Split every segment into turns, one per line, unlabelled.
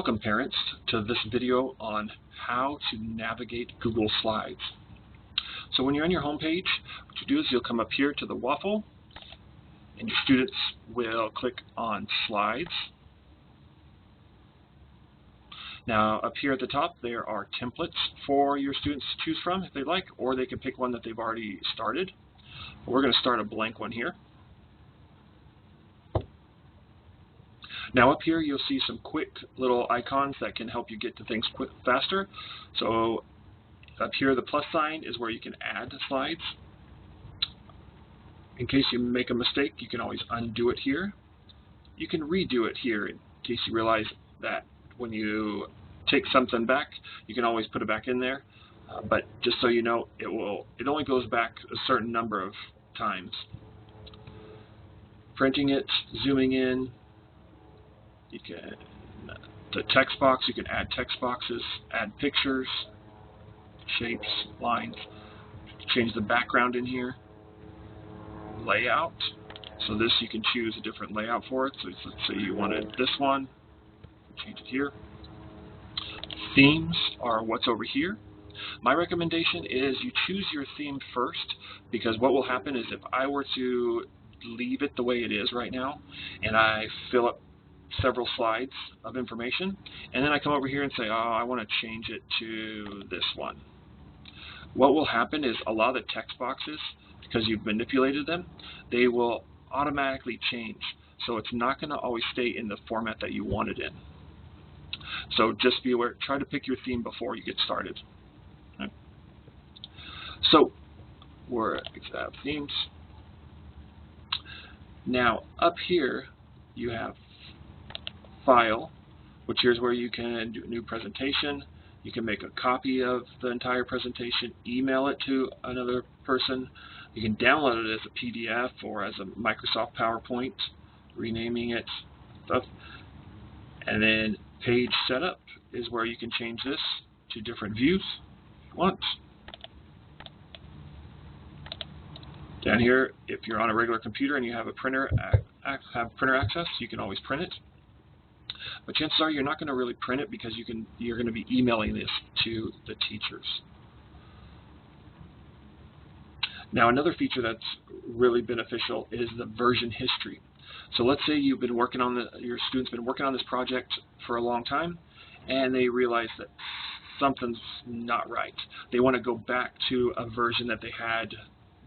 Welcome, parents, to this video on how to navigate Google Slides. So when you're on your home page, what you do is you'll come up here to the waffle, and your students will click on Slides. Now up here at the top there are templates for your students to choose from if they like, or they can pick one that they've already started. But we're going to start a blank one here. Now up here you'll see some quick little icons that can help you get to things faster. So up here the plus sign is where you can add slides. In case you make a mistake, you can always undo it here. You can redo it here in case you realize that when you take something back, you can always put it back in there. But just so you know, it only goes back a certain number of times. Printing it, zooming in. You can, the text box, you can add text boxes, add pictures, shapes, lines, change the background in here, layout. So this you can choose a different layout for it. So let's say you wanted this one, change it here. Themes are what's over here. My recommendation is you choose your theme first, because what will happen is if I were to leave it the way it is right now and I fill up several slides of information, and then I come over here and say, oh, I want to change it to this one. What will happen is a lot of the text boxes, because you've manipulated them, they will automatically change. So it's not going to always stay in the format that you want it in. So just be aware, try to pick your theme before you get started. Okay. So we're at themes. Now up here you have File, which here's where you can do a new presentation. You can make a copy of the entire presentation, email it to another person. You can download it as a PDF or as a Microsoft PowerPoint, renaming it, stuff. And then page setup is where you can change this to different views if you want. Down here, if you're on a regular computer and you have a printer, printer access, you can always print it. But chances are you're not going to really print it because you're going to be emailing this to the teachers. Now another feature that's really beneficial is the version history. So let's say you've been working on your student's been working on this project for a long time, and they realize that something's not right. They want to go back to a version that they had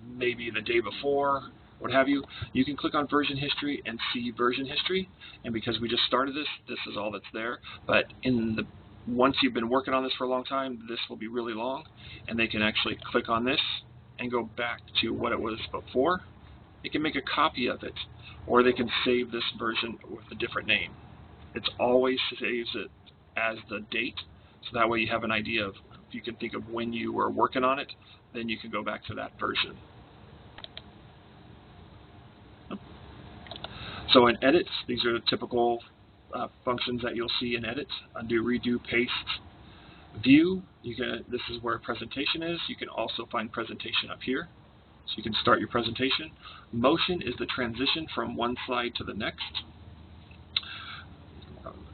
maybe the day before, what have you. You can click on version history and see version history, and because we just started this is all that's there. But once you've been working on this for a long time, this will be really long, and they can actually click on this and go back to what it was before. They can make a copy of it, or they can save this version with a different name. It always saves it as the date, so that way you have an idea of, if you can think of when you were working on it, then you can go back to that version. So in edits, these are the typical functions that you'll see in edits: undo, redo, paste, view. This is where presentation is. You can also find presentation up here, so you can start your presentation. Motion is the transition from one slide to the next.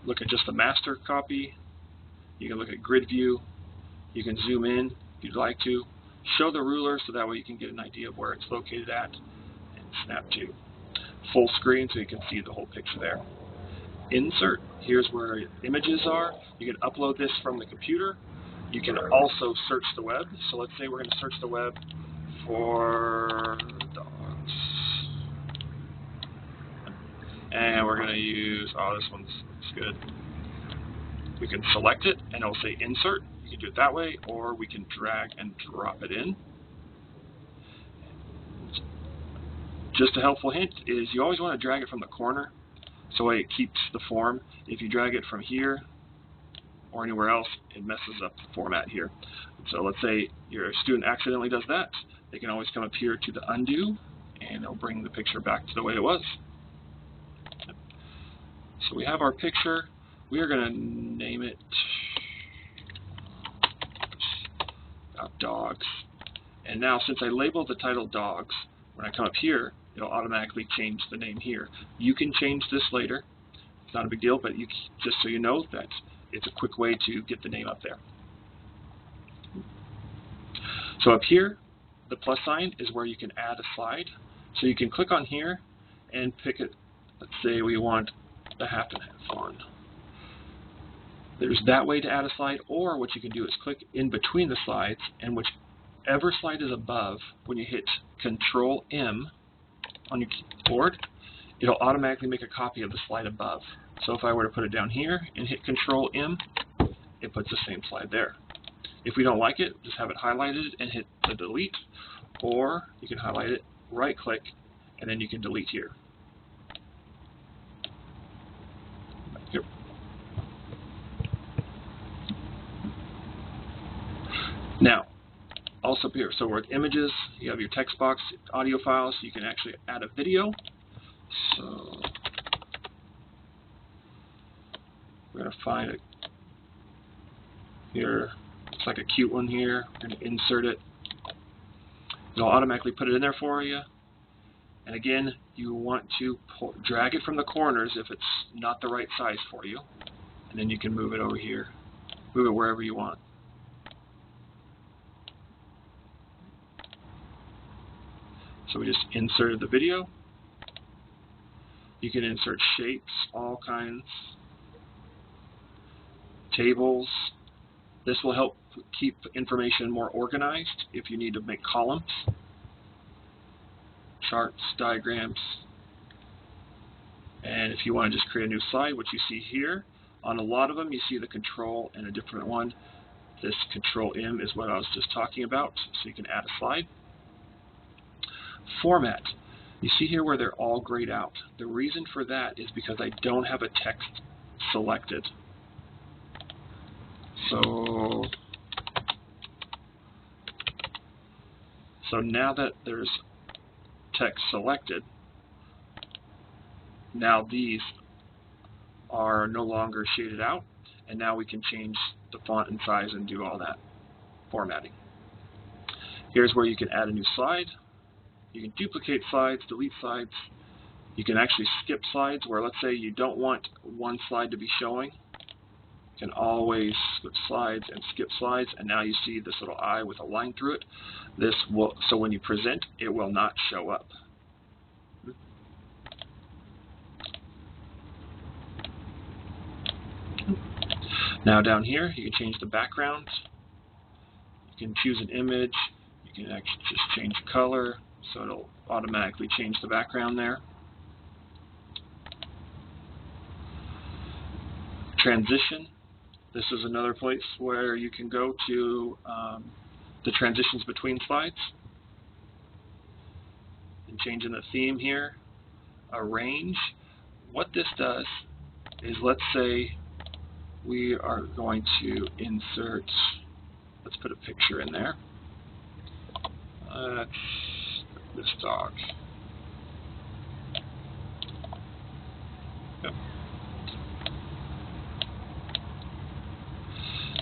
Look at just the master copy. You can look at grid view. You can zoom in if you'd like to. Show the ruler so that way you can get an idea of where it's located at, and snap to full screen so you can see the whole picture there. Insert, here's where images are. You can upload this from the computer. You can also search the web. So let's say we're going to search the web for dogs. And we're going to use, oh, this one's good. We can select it and it'll say insert. You can do it that way, or we can drag and drop it in. Just a helpful hint is you always want to drag it from the corner, so it keeps the form. If you drag it from here or anywhere else, it messes up the format here. So let's say your student accidentally does that. They can always come up here to the undo, and it'll bring the picture back to the way it was. So we have our picture. We are going to name it dogs. And now, since I labeled the title dogs, when I come up here, it'll automatically change the name here. You can change this later. It's not a big deal, but just so you know that it's a quick way to get the name up there. So up here, the plus sign is where you can add a slide. So you can click on here and pick it. Let's say we want the half and half on. There's that way to add a slide, or what you can do is click in between the slides, and whichever slide is above, when you hit Control M on your keyboard, it'll automatically make a copy of the slide above. So if I were to put it down here and hit Control M, it puts the same slide there. If we don't like it, just have it highlighted and hit the delete, or you can highlight it, right click, and then you can delete here. Here. Now, also here, so with images, you have your text box, audio files, you can actually add a video. So we're going to find it here. It's like a cute one here. We're going to insert it. It'll automatically put it in there for you. And again, you want to drag it from the corners if it's not the right size for you. And then you can move it over here. Move it wherever you want. So we just inserted the video. You can insert shapes, all kinds, tables. This will help keep information more organized if you need to make columns, charts, diagrams. And if you want to just create a new slide, which you see here, on a lot of them you see the Control and a different one. This Control M is what I was just talking about, so you can add a slide. Format. You see here where they're all grayed out. The reason for that is because I don't have a text selected. So now that there's text selected, now these are no longer shaded out, and now we can change the font and size and do all that formatting. Here's where you can add a new slide. You can duplicate slides, delete slides. You can actually skip slides where, let's say, you don't want one slide to be showing. You can always switch slides and skip slides, and now you see this little eye with a line through it. This will, so when you present, it will not show up. Now down here, you can change the background. You can choose an image. You can actually just change color, so it'll automatically change the background there. Transition. This is another place where you can go to the transitions between slides. And changing the theme here. Arrange. What this does is, let's say we are going to insert, let's put a picture in there. This dog. Yep.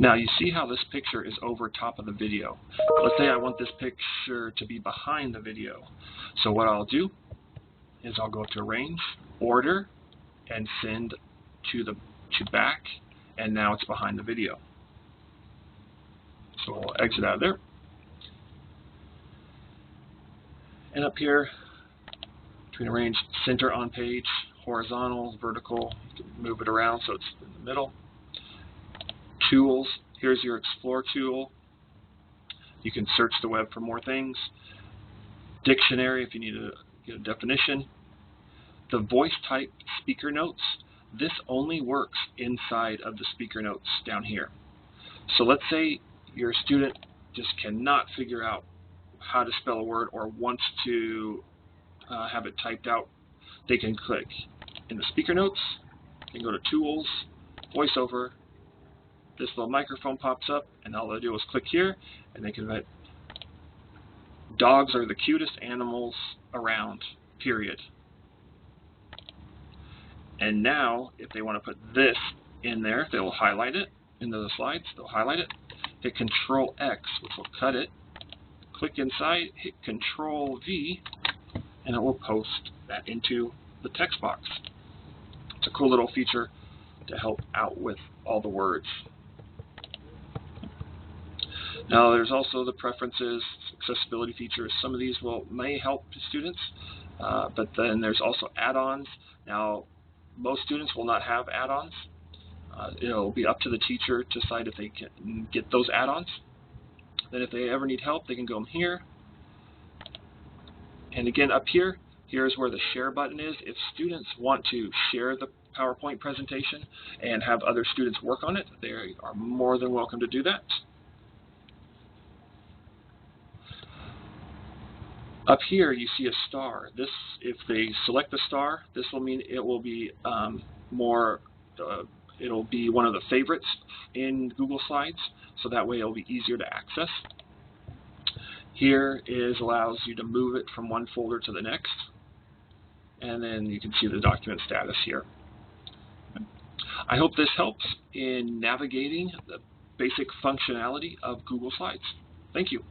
Now you see how this picture is over top of the video. Let's say I want this picture to be behind the video. So what I'll do is I'll go to Arrange, Order, and Send to Back, and now it's behind the video. So we'll exit out of there. And up here, between Arrange, Center on Page, Horizontal, Vertical, you can move it around so it's in the middle. Tools, here's your Explore tool. You can search the web for more things. Dictionary, if you need to get a definition. The voice type speaker notes, this only works inside of the speaker notes down here. So let's say your student just cannot figure out how to spell a word or wants to have it typed out. They can click in the speaker notes, and go to Tools, Voiceover. This little microphone pops up, and all they do is click here, and they can write, dogs are the cutest animals around, period. And now, if they want to put this in there, they'll highlight it into the slides. They'll highlight it, hit Control X, which will cut it. Click inside, hit Control V, and it will post that into the text box. It's a cool little feature to help out with all the words. Now there's also the preferences, accessibility features. Some of these may help students, but then there's also add-ons. Now most students will not have add-ons. It'll be up to the teacher to decide if they can get those add-ons. Then if they ever need help, they can go here. And again, up here, here's where the share button is. If students want to share the PowerPoint presentation and have other students work on it, they are more than welcome to do that. Up here, you see a star. This, if they select the star, this will mean it will be it'll be one of the favorites in Google Slides, so that way it'll be easier to access. Here allows you to move it from one folder to the next, and then you can see the document status here. I hope this helps in navigating the basic functionality of Google Slides. Thank you.